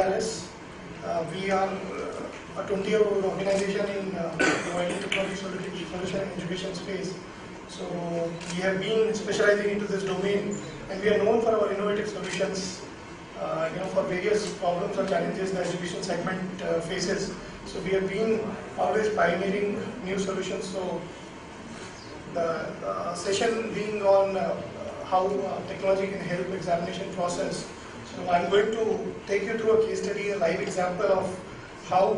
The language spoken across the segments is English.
TRS. We are a 20-year-old organization in providing technology solution in education space. So we have been specializing into this domain, and we are known for our innovative solutions, for various problems or challenges the education segment faces. So we have been always pioneering new solutions. So the session being on how technology can help examination process. So I'm going to take you through a case study, a live example of how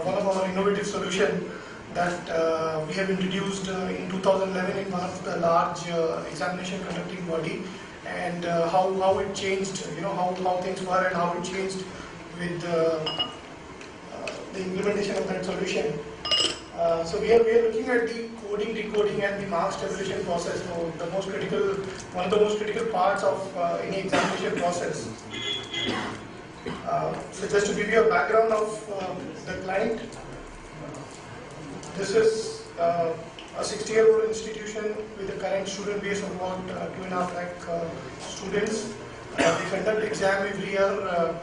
one of our innovative solution that we have introduced in 2011 in one of the large examination conducting body, and how it changed, how things were and how it changed with the implementation of that solution. So we are looking at the coding, decoding, and the marks tabulation process. So one of the most critical parts of any examination process. So just to give you a background of the client, this is a 60-year-old institution with a current student base of about 2.5 lakh students. They conduct exam every year,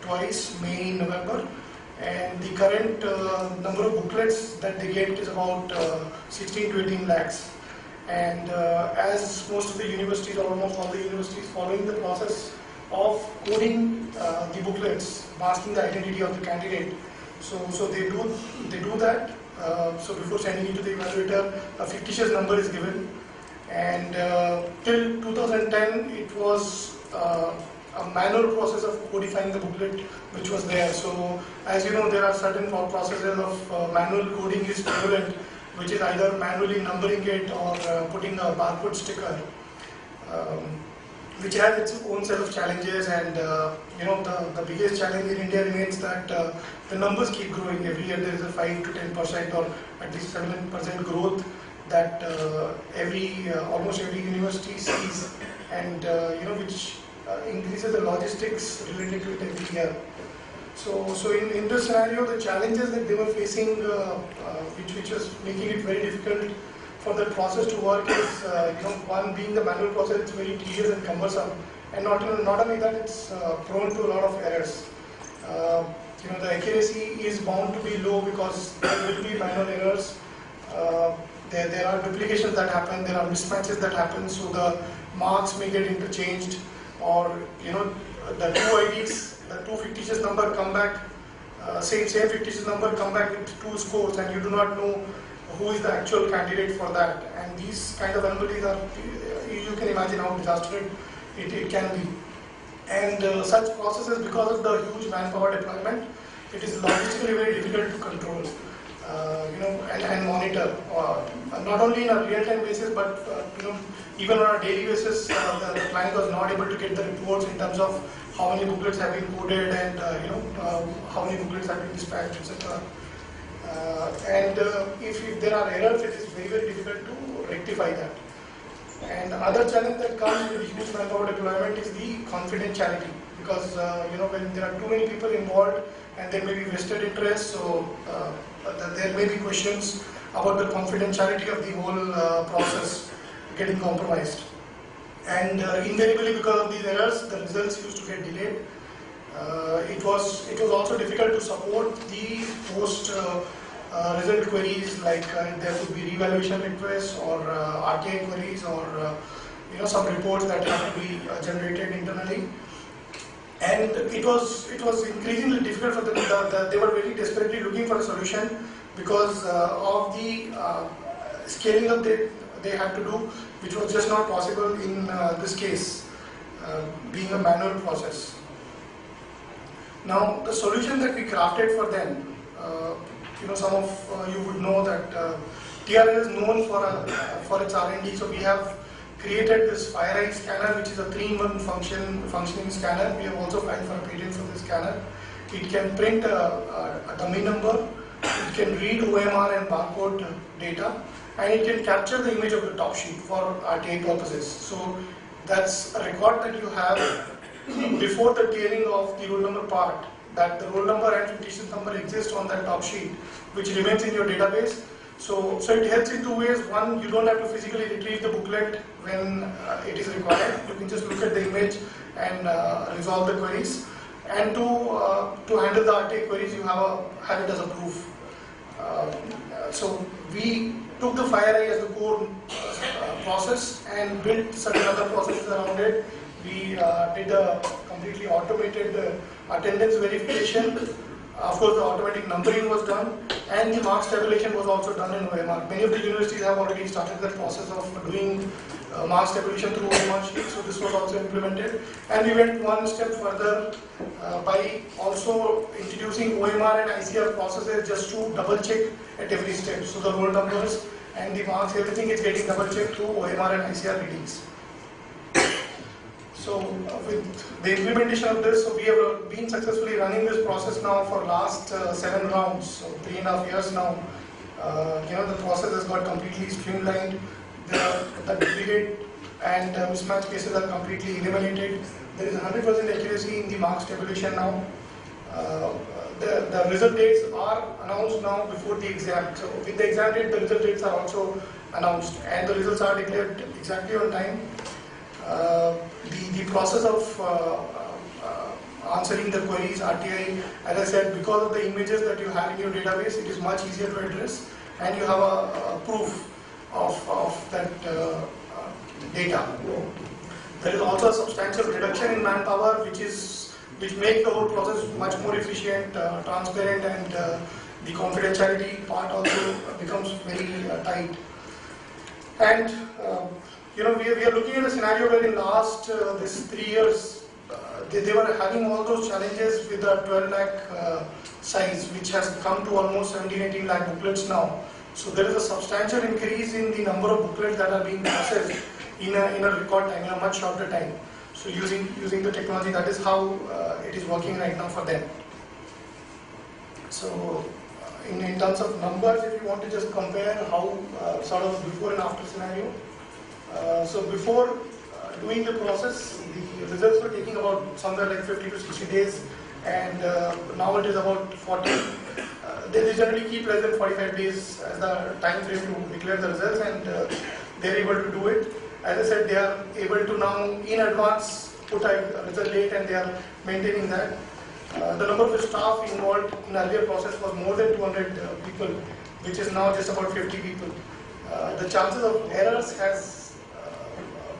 twice, May and November. And the current number of booklets that they get is about 16 to 18 lakhs. And as most of the universities, or almost all the universities, following the process of coding the booklets, masking the identity of the candidate. So they do that. So before sending it to the evaluator, a fictitious number is given. And till 2010, it was a manual process of codifying the booklet which was there. So as you know, there are certain processes of manual coding is prevalent, which is either manually numbering it or putting a barcode sticker, which has its own set of challenges. And the biggest challenge in India remains that the numbers keep growing. Every year there is a 5 to 10% or at least 7% growth that almost every university sees, and which increases the logistics related to it every year. So in this scenario, the challenges that they were facing, which was making it very difficult for the process to work, is one being the manual process. It's very tedious and cumbersome, and not only that, it's prone to a lot of errors. The accuracy is bound to be low because there will be manual errors. There are duplications that happen. There are mismatches that happen. So the marks may get interchanged, or the two IDs, the two fictitious number come back, same fictitious number come back with two scores, and you do not know who is the actual candidate for that. And these kind of anomalies are, you can imagine how disastrous it can be. And such processes, because of the huge manpower deployment, it is logistically very difficult to control, and monitor, not only in a real-time basis, but even on a daily basis. The client was not able to get the reports in terms of how many booklets have been coded, and how many booklets have been dispatched, etc. And if there are errors, it is very, very difficult to rectify that. And the other challenge that comes with huge manpower deployment is the confidentiality, because when there are too many people involved and there may be vested interests, so there may be questions about the confidentiality of the whole process getting compromised. And invariably, because of these errors, the results used to get delayed. It was also difficult to support the post result queries, like there could be revaluation requests or RTI queries, or some reports that have to be generated internally. And it was increasingly difficult for them. They were very desperately looking for a solution because of the scaling up they had to do, which was just not possible in this case, being a manual process. Now, the solution that we crafted for them, some of you would know that TRS is known for its R&D. So we have created this FireEye scanner, which is a 3-in-1 functioning scanner. We have also filed for a patent for this scanner. It can print a dummy number, it can read OMR and barcode data, and it can capture the image of the top sheet for RTI purposes. So that's a record that you have before the tiering of the roll number part, that the roll number and fictitious number exist on that top sheet, which remains in your database. So it helps in two ways. One, you don't have to physically retrieve the booklet when it is required. You can just look at the image and resolve the queries. and to handle the RTA queries, you have it as a proof. So we took the FireEye as the core process and built certain other processes around it. We did a completely automated attendance verification. Of course, the automatic numbering was done, and the marks tabulation was also done in OMR. Many of the universities have already started the process of doing marks tabulation through OMR sheets, so this was also implemented. And we went one step further by also introducing OMR and ICR processes just to double check at every step. So the roll numbers and the marks, everything is getting double checked through OMR and ICR readings. So with the implementation of this, so we have been successfully running this process now for last 7 rounds, so 3.5 years now. The process has got completely streamlined. The duplicate and mismatch cases are completely eliminated. There is 100% accuracy in the marks tabulation now. The result dates are announced now before the exam. So with the exam date, the result dates are also announced, and the results are declared exactly on time. The process of answering the queries, RTI, as I said, because of the images that you have in your database, it is much easier to address, and you have a proof of that data. There is also a substantial reduction in manpower, which makes the whole process much more efficient, transparent, and the confidentiality part also becomes very tight. And we are looking at a scenario where in last this 3 years, they were having all those challenges with the 12 lakh size, which has come to almost 17-18 lakh booklets now. So there is a substantial increase in the number of booklets that are being processed in a record time, in a much shorter time. So using the technology, that is how it is working right now for them. So in terms of numbers, if you want to just compare how sort of before and after scenario. So before doing the process, the results were taking about somewhere like 50 to 60 days, and now it is about 40. They generally keep less than 45 days as the time frame to declare the results, and they are able to do it. As I said, they are able to now in advance put a result date, and they are maintaining that. The number of staff involved in earlier process was more than 200 people, which is now just about 50 people. The chances of errors has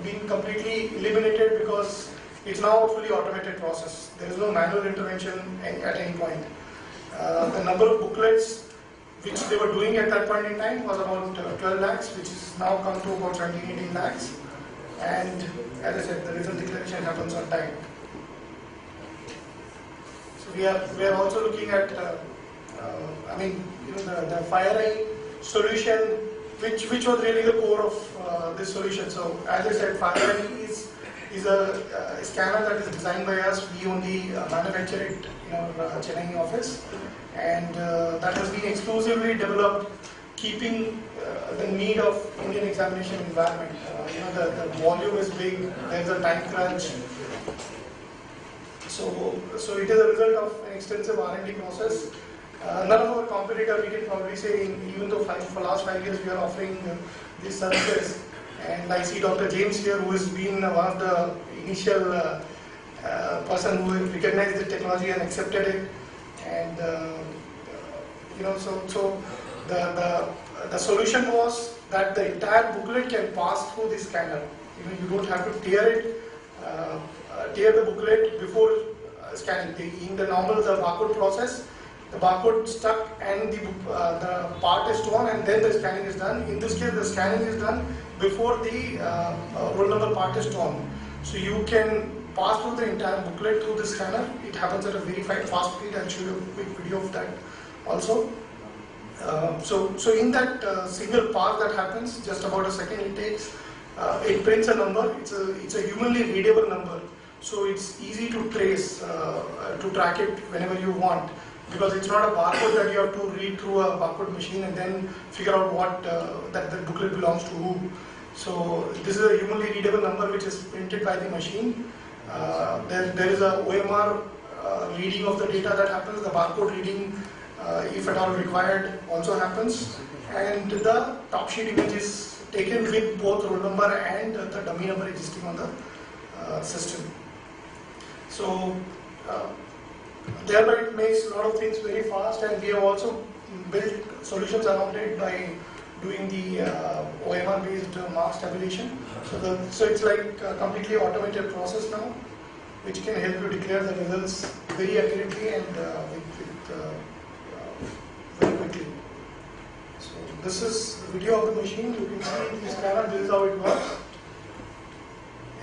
been completely eliminated because it's now a fully automated process. There is no manual intervention at any point. The number of booklets which they were doing at that point in time was about 12 lakhs, which is now come to about 17-18 lakhs. And as I said, the result declaration happens on time. So we are also looking at, the FireEye solution, which was really the core of this solution. So as I said, FireEye is a scanner that is designed by us. We only manufacture it in our Chennai office, and that has been exclusively developed keeping the need of Indian examination environment. The volume is big, there's a time crunch. So it is a result of an extensive R&D process. None of our competitors, we can probably say, even though for last 5 years we are offering these services. And I see Dr. James here, who has been one of the initial person who recognized the technology and accepted it. And so the solution was that the entire booklet can pass through the scanner. You don't have to tear the booklet before scanning. In the barcode process, the barcode stuck and the part is torn, and then the scanning is done. In this case, the scanning is done before the roll number part is torn. So you can pass through the entire booklet through the scanner. It happens at a very fast speed. I'll show you a quick video of that also. So in that single pass that happens, just about a second it takes, it prints a number. It's a humanly readable number. So it's easy to trace, to track it whenever you want. Because it's not a barcode that you have to read through a barcode machine and then figure out what that the booklet belongs to who. So this is a humanly readable number which is printed by the machine. There is a OMR reading of the data that happens. The barcode reading, if at all required, also happens. And the top sheet image is taken with both roll number and the dummy number existing on the system. So thereby it makes a lot of things very fast, and we have also built solutions around it by doing the OMR based mask tabulation. So it's like a completely automated process now, which can help you declare the results very accurately and very quickly. So this is the video of the machine. You can see the scanner. This is how it works.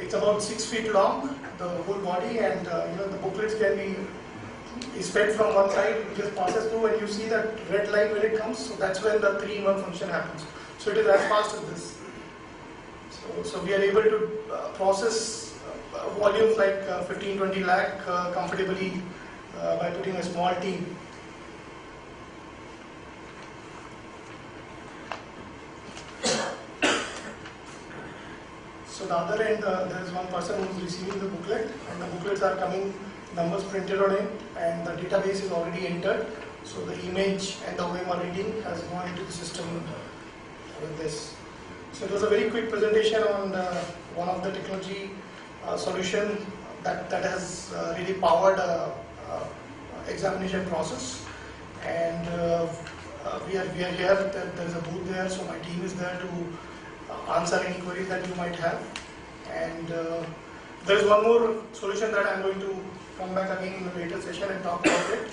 It's about 6 feet long, the whole body, and the booklets can be fed from one side. It just passes through, and you see that red line when it comes. So that's when the 3-in-1 function happens. So it is as fast as this. So we are able to process volumes like 15-20 lakh comfortably by putting a small team. So the other end, there is one person who is receiving the booklet, and the booklets are coming, numbers printed on it, and the database is already entered. So the image and the OMR reading has gone into the system with this. So it was a very quick presentation on one of the technology solution that has really powered examination process. And we are here. There is a booth there, so my team is there to answer any queries that you might have. And there is one more solution that I am going to come back again in a later session and talk about it.